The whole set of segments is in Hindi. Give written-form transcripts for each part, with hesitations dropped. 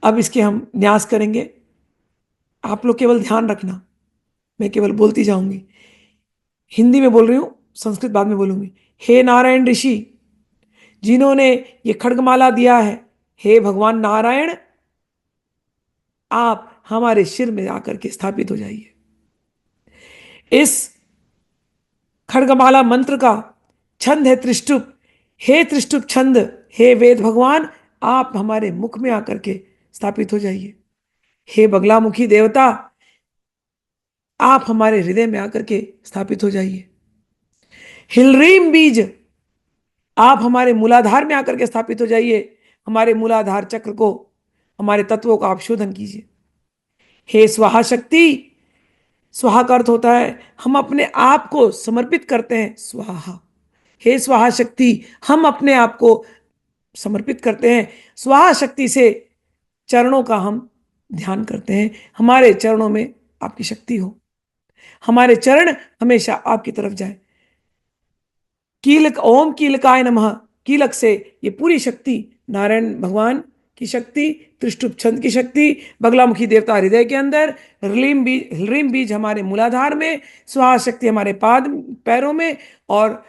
अब इसके हम न्यास करेंगे। आप लोग केवल ध्यान रखना, मैं केवल बोलती जाऊंगी। हिंदी में बोल रही हूं, संस्कृत बाद में बोलूंगी। हे नारायण ऋषि, जिन्होंने ये खड्गमाला दिया है, हे भगवान नारायण, आप हमारे सिर में आकर के स्थापित हो जाइए। इस खड्गमाला मंत्र का छंद है त्रिष्टुप। हे त्रिष्टुप छंद, हे वेद भगवान, आप हमारे मुख में आकर के स्थापित हो जाइए। हे बगलामुखी देवता, आप हमारे हृदय में आकर के स्थापित हो जाइए। हिलरीम बीज, आप हमारे मूलाधार में आकर के स्थापित हो जाइए। हमारे मूलाधार चक्र को, हमारे तत्वों का आप शोधन कीजिए। हे स्वाहा शक्ति, स्वाहा का अर्थ होता है हम अपने आप को समर्पित करते हैं, स्वाहा। हे स्वाहा शक्ति, हम अपने आप को समर्पित करते हैं। स्वाहा शक्ति से चरणों का हम ध्यान करते हैं। हमारे चरणों में आपकी शक्ति हो, हमारे चरण हमेशा आपकी तरफ जाए। कीलक, ओम कीलकाय नमः। कीलक से ये पूरी शक्ति, नारायण भगवान की शक्ति, त्रिष्टुप छंद की शक्ति, बगलामुखी देवता हृदय के अंदर, ह्रीम बीज हमारे मूलाधार में, स्वाहा शक्ति हमारे पाद पैरों में, और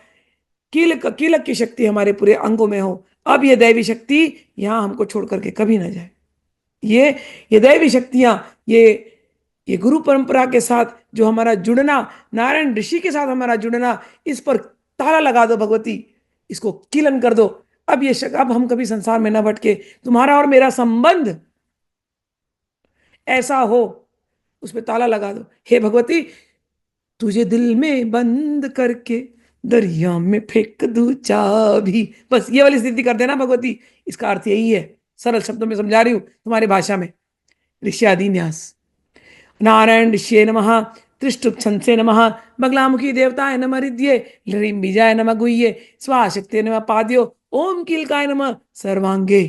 कीलक कीलक की शक्ति हमारे पूरे अंगों में हो। अब ये दैवी शक्ति यहाँ हमको छोड़ करके कभी ना जाए। ये दैवी शक्तियां, ये गुरु परंपरा के साथ जो हमारा जुड़ना, नारायण ऋषि के साथ हमारा जुड़ना, इस पर ताला लगा दो भगवती, इसको कीलन कर दो। अब हम कभी संसार में ना भटके। तुम्हारा और मेरा संबंध ऐसा हो, उस पर ताला लगा दो। हे भगवती, तुझे दिल में बंद करके दरिया में फेंक दूं चाबी। बस ये वाली स्थिति कर देना भगवती। इसका अर्थ यही है, सरल शब्दों में समझा रही हूं तुम्हारी भाषा में। ऋष्यादि न्यास। नारायण ऋष्ये नमः, त्रिष्टुप छंसे नमः, बगलामुखी देवताय नमः हृदये, लरीम बीजाय नमः गुह्ये, स्वाशक्ति नमः पाद्यो, ओम कीलकाय नमः सर्वांगे।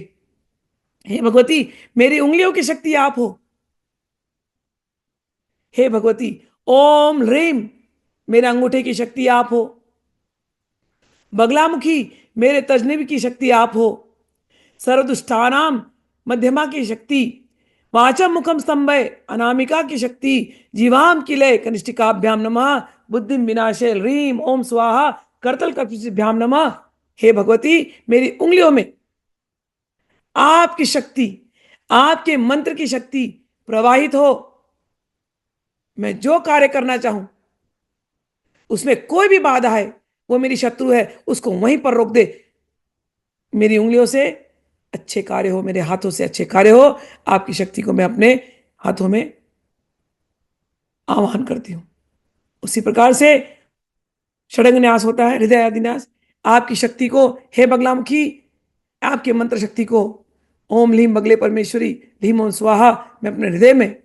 हे भगवती, मेरी उंगलियों की शक्ति आप हो। हे भगवती, ओम ह्रीम, मेरे अंगूठे की शक्ति आप हो। बगलामुखी, मेरे तजनीब की शक्ति आप हो। सर्वदुष्टानाम, मध्यमा की शक्ति। वाचम मुखम स्तंभय, अनामिका की शक्ति। जीवाम किलय कनिष्ठिकाभ्याम नमः, बुद्धि विनाशे ह्रीम ओम स्वाहा, करतल कपिभ्याम नमः। हे भगवती, मेरी उंगलियों में आपकी शक्ति, आपके मंत्र की शक्ति प्रवाहित हो। मैं जो कार्य करना चाहूं, उसमें कोई भी बाधा है, वो मेरी शत्रु है, उसको वहीं पर रोक दे। मेरी उंगलियों से अच्छे कार्य हो, मेरे हाथों से अच्छे कार्य हो। आपकी शक्ति को मैं अपने हाथों में आवाहन करती हूं। उसी प्रकार से षडंग न्यास होता है, हृदय आदि न्यास। आपकी शक्ति को, हे बगलामुखी, आपके मंत्र शक्ति को, ओम लीम बगले परमेश्वरी, लीम ओम स्वाहा, मैं अपने हृदय में,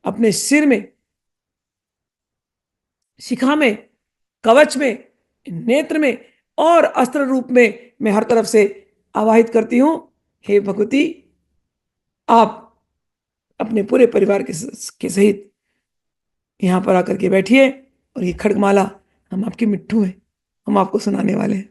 अपने सिर में, शिखा में, कवच में, नेत्र में और अस्त्र रूप में मैं हर तरफ से आवाहित करती हूं। हे भगवती, आप अपने पूरे परिवार के सहित यहां पर आकर के बैठिए, और ये खड्गमाला, हम आपके मिट्ठू हैं, हम आपको सुनाने वाले हैं।